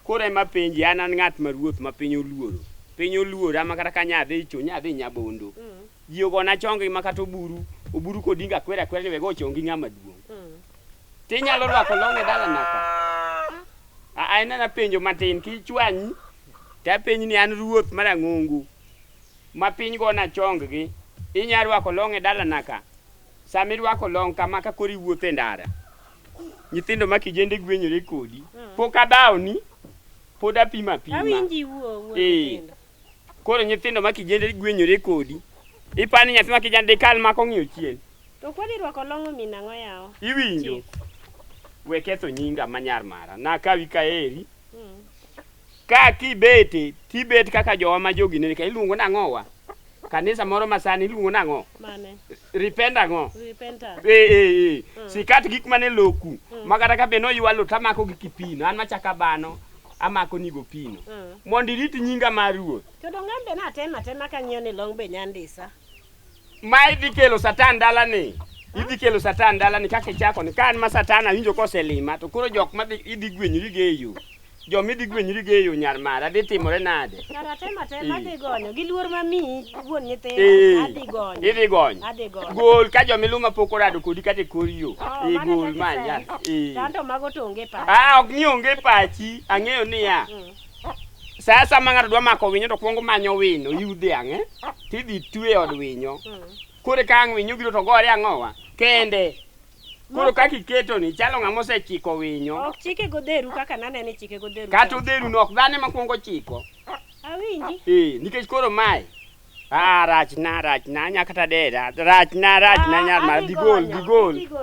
Koro ema penji an ng'at ma ruoth ma piny oluoro. Piny oluoro ama kata ka nyadhi cho nyadhi nyabondo. Ji ogona chongi ma kata oburu kodinga kwera ni wego chongi ng'ama duong'. Tinyalo rwako long e dala naka. Anena penjo matin kichwanyi. Ta penj ni an ruoth marang'ongo. Ma piny gona chong gi. Inya rwako long e dala naka. Sami rwako long kama ka kori wuothe ndara. Nyithindo ma kijende gwenyore kodi. Pok adawni. Pod apima. Awinji wuo. Koro nyithindo ma kijende gwenyore kodi. Ipani nyathi ma kijande kal mako ng'iyo chien. To kwani rwako long mi nang'o yawo? Iwinjo. We ketho nyinga manyar mara. Na kawi ka eri. Ka kibete, tibet kaka jowa ma jogi ne ka iluongo nang'owa. Kanisa moro masani iluongo nang'o? Mane? Repent ang'o? Repentance. Sikat gik mane loku. Makata ka beno ywalo tamako gi kipino. An machaka bano. Amako nigo pino. Mondi rit nyinga mar ruoth. To do ngambe na tema ka ng'iyo ni long be nyandisa. Ma idhi kelo satan dala ni. Idhi kelo satan dala ni kaka chako ni kan ma satan awinjo koselima to koro jok ma idhi gwenyri geyo. Jom idhi gwenyri geyo nyar mara dhi timore nade. Kara tema dhi gonyo gi luor mami wuon nyithindo adhi gonyo. Idhi gonyo. Adhi gonyo. Gol ka jomiluma pok orado kodi kata koriyo. Gol manya. Tanto mago to onge pachi. Ok ni onge pachi, ang'eyo niya. Sasa ma ng'ato dwa mako winyo to kwongo manyo winyo yudhe ang'e. Tidhi twe od winyo. Kore ka ang' winyo biro to gore ang'owa. Kende. Koro kaki keto ni chalo ng'ama osechiko winyo. Ok chike godheru kaka nanene chike godheru. Kata odheru no ok dhane ma kwongo chiko. Awinji. Nikech koro mae. Rachna nya kata dera. Rachna nyar mar digol.